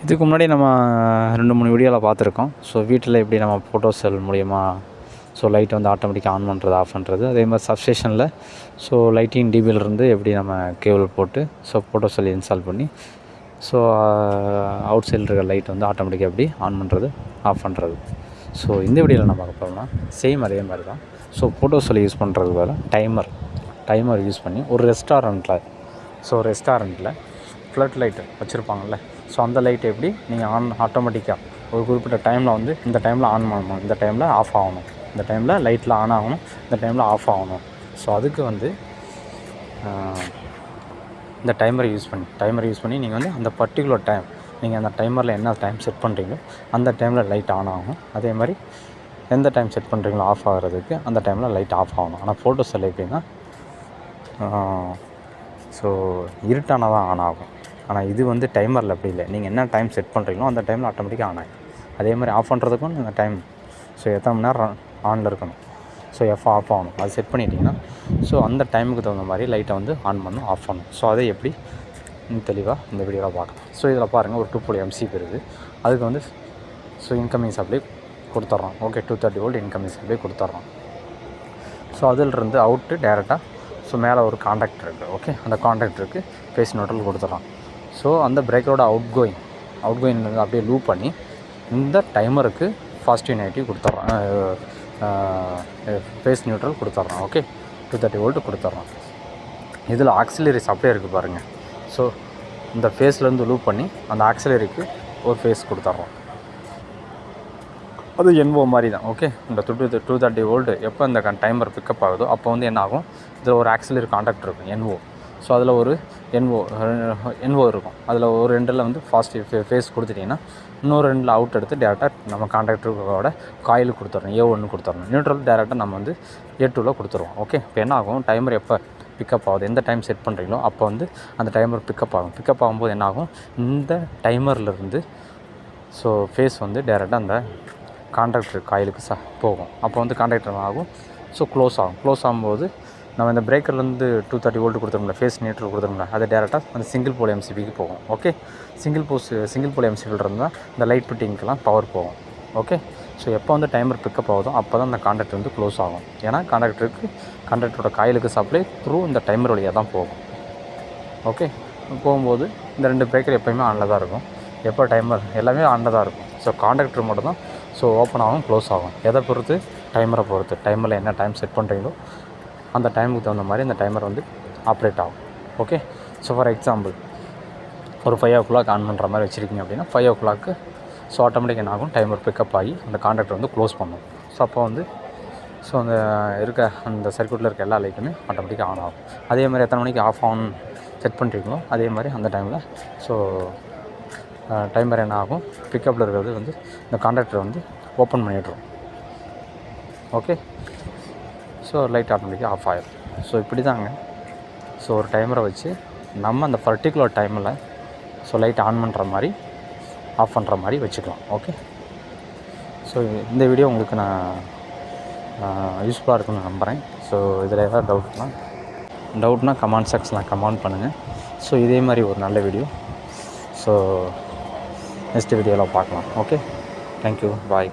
இதுக்கு முன்னாடி நம்ம 2-3 வீடியோவில் பார்த்துருக்கோம். ஸோ வீட்டில் எப்படி நம்ம ஃபோட்டோ செல் மூலிமா ஸோ லைட்டை வந்து ஆட்டோமேட்டிக்காக ஆன் பண்ணுறது, ஆஃப் பண்ணுறது. அதே மாதிரி சப்ஸ்டேஷனில் ஸோ லைட்டிங் டிபியிலிருந்து எப்படி நம்ம கேபிள் போட்டு ஸோ ஃபோட்டோ செல் இன்ஸ்டால் பண்ணி ஸோ அவுட் சைடில் இருக்கிற லைட் வந்து ஆட்டோமேட்டிக்காக எப்படி ஆன் பண்ணுறது, ஆஃப் பண்ணுறது. ஸோ இந்த வீடியோவில் நம்ம பார்க்க போகிறோம்னா சேம் அதே மாதிரி தான். ஸோ ஃபோட்டோ செல் யூஸ் பண்ணுறது வேறு டைமர் யூஸ் பண்ணி ஒரு ரெஸ்டாரண்ட்டில் ஃப்ளட் லைட்டு வச்சுருப்பாங்கள்ல. ஸோ அந்த லைட் எப்படி நீங்கள் ஆட்டோமேட்டிக்காக ஒரு குறிப்பிட்ட டைமில் வந்து இந்த டைமில் ஆன் பண்ணணும், இந்த டைமில் ஆஃப் ஆகணும், இந்த டைமில் லைட்டில் ஆன் ஆகணும், இந்த டைமில் ஆஃப் ஆகணும். ஸோ அதுக்கு வந்து இந்த டைமரை யூஸ் பண்ணி நீங்கள் வந்து அந்த பர்டிகுலர் டைம், நீங்கள் அந்த டைமரில் என்ன டைம் செட் பண்ணுறீங்களோ அந்த டைமில் லைட் ஆன் ஆகும். அதே மாதிரி எந்த டைம் செட் பண்ணுறீங்களோ ஆஃப் ஆகிறதுக்கு அந்த டைமில் லைட் ஆஃப் ஆகணும். ஆனால் ஃபோட்டோ செல் எப்படின்னா ஸோ இருட்டானால் தான் ஆன் ஆகும். ஆனால் இது வந்து டைமரில் அப்படி இல்லை. நீங்கள் என்ன டைம் செட் பண்ணுறீங்களோ அந்த டைமில் ஆட்டோமேட்டிக்காக ஆன் ஆகும். அதே மாதிரி ஆஃப் பண்ணுறதுக்கும் நீங்கள் டைம் ஸோ எத்தனை மணி நேரம் ஆனில் இருக்கணும், ஸோ ஆஃப் ஆகணும், அது செட் பண்ணிட்டீங்கன்னா ஸோ அந்த டைமுக்கு தகுந்த மாதிரி லைட்டை வந்து ஆன் பண்ணணும், ஆஃப் பண்ணணும். ஸோ அதை எப்படி தெளிவாக இந்த வீடியோவில் பார்க்கலாம். ஸோ இதில் பாருங்கள், ஒரு 2 MCB இருக்குது. அதுக்கு வந்து ஸோ இன்கமிங் சப்ளை கொடுத்துட்றோம். ஓகே, 230 வோல்ட் இன்கமிங் சப்ளை கொடுத்துட்றோம். ஸோ அதிலிருந்து அவுட்டு டேரெக்டாக ஸோ மேலே ஒரு காண்டாக்டர் இருக்குது. ஓகே, அந்த காண்டாக்டருக்கு ஃபேஸ் நியூட்ரல் கொடுத்துட்றோம். ஸோ அந்த பிரேக்கரோட அவுட் கோயிங் வந்து அப்படியே லூப் பண்ணி இந்த டைமருக்கு பாசிட்டிவ் நெகட்டிவ் கொடுத்துட்றோம், ஃபேஸ் நியூட்ரல் கொடுத்துட்றோம். ஓகே, 230 வோல்ட் கொடுத்துட்றோம். இதில் ஆக்சிலரி சப்ளை இருக்குது பாருங்கள். ஸோ இந்த ஃபேஸ்லேருந்து லூப் பண்ணி அந்த ஆக்சிலரிக்கு ஒரு ஃபேஸ் கொடுத்துட்றோம். அது என்ஓ மாதிரி தான். ஓகே, இந்த 230 வோல்ட் எப்போ இந்த டைமர் பிக்கப் ஆகுதோ அப்போ வந்து என்ன ஆகும், இதில் ஒரு ஆக்சிலரி காண்டாக்ட் இருக்கும் என்ஓ. ஸோ அதில் ஒரு என்ஓ இருக்கும். அதில் ஒரு ரெண்டில் வந்து பாசிட்டிவ் ஃபேஸ் கொடுத்துட்டிங்கன்னா இன்னொரு ரெண்டில் அவுட் எடுத்து டேரெக்டாக நம்ம காண்டாக்டரோட காயிலுக்கு கொடுத்துட்றோம், A1 கொடுத்துட்றோம். நியூட்ரல் டேரெக்டாக நம்ம வந்து A2வில் கொடுத்துருவோம். ஓகே, இப்போ என்ன ஆகும், டைமர் எப்போ பிக்கப் ஆகுது, எந்த டைம் செட் பண்ணுறீங்களோ அப்போ வந்து அந்த டைமர் பிக்கப் ஆகும்போது என்ன ஆகும், இந்த டைமர்லேருந்து ஸோ ஃபேஸ் வந்து டேரெக்டாக அந்த காண்டாக்டர் காயிலுக்கு போகும். அப்போ வந்து காண்டாக்டர் ஆகும், ஸோ க்ளோஸ் ஆகும்போது நம்ம இந்த பிரேக்கர்லேருந்து 230 வோல்ட் கொடுத்துருந்தோம்ல, ஃபேஸ் நியூட்ரல் கொடுத்துருந்தோம்ல, அது டேரெக்டாக அந்த சிங்கிள் போல் MCBக்கு போகும். ஓகே, சிங்கிள் போல் MCBயில் இருந்தால் இந்த லைட் ஃபிட்டிங்க்கெலாம் பவர் போகும். ஓகே, ஸோ எப்போ வந்து டைமர் பிக்கப் ஆகுதோ அப்போ தான் அந்த காண்டாக்டர் வந்து க்ளோஸ் ஆகும். ஏன்னா காண்டாக்டரோட காயிலுக்கு சப்ளை த்ரூ இந்த டைமர் வழியாக தான் போகும். ஓகே, போகும்போது இந்த 2 பிரேக்கர் எப்போயுமே ஆனில் தான் இருக்கும். எப்போ டைமர் எல்லாமே ஆனில் தான் இருக்கும். ஸோ காண்டாக்டர் மட்டும் தான் ஸோ ஓப்பன் ஆகும், க்ளோஸ் ஆகும். எதை பொறுத்து, டைமரை பொறுத்து. டைமரில் என்ன டைம் செட் பண்ணுறீங்களோ அந்த டைமுக்கு தகுந்த மாதிரி இந்த டைமர் வந்து ஆப்ரேட் ஆகும். ஓகே, ஸோ ஃபார் எக்ஸாம்பிள் ஒரு 5 o'clock ஆன் பண்ணுற மாதிரி வச்சுருக்கீங்க அப்படின்னா 5 o'clock ஸோ ஆட்டோமேட்டிக் என்ன ஆகும், டைமர் பிக்கப் ஆகி அந்த காண்டாக்டர் வந்து க்ளோஸ் பண்ணும். ஸோ அப்போ வந்து ஸோ அந்த அந்த சர்க்யூட்டில் இருக்க எல்லா லைட்டுமே ஆட்டோமேட்டிக்காக ஆன் ஆகும். அதே மாதிரி எத்தனை மணிக்கு ஆஃப் ஆன் செட் பண்ணுறீங்களோ அதே மாதிரி அந்த டைமில் ஸோ டைமர் என்ன ஆகும், பிக்கப்பில் இருக்கிறது வந்து இந்த காண்டாக்டரை வந்து ஓப்பன் பண்ணிடுறோம். ஓகே, ஸோ லைட் ஆட்டோமேட்டிக்காக ஆஃப் ஆகிடும். ஸோ இப்படி தாங்க. ஸோ ஒரு டைமரை வச்சு நம்ம அந்த பர்டிகுலர் டைமில் ஸோ லைட் ஆன் பண்ணுற மாதிரி, ஆஃப் பண்ணுற மாதிரி வச்சுக்கலாம். ஓகே, ஸோ இந்த வீடியோ உங்களுக்கு நான் யூஸ்ஃபுல்லாக இருக்குன்னு நம்புகிறேன். ஸோ இதில் ஏதாவது டவுட்னா கமெண்ட் செக்ஷனில் கமெண்ட் பண்ணுங்கள். ஸோ இதே மாதிரி ஒரு நல்ல வீடியோ ஸோ நெக்ஸ்ட் வீடியோவில் பார்க்கலாம். ஓகே, தேங்க்யூ, பாய்.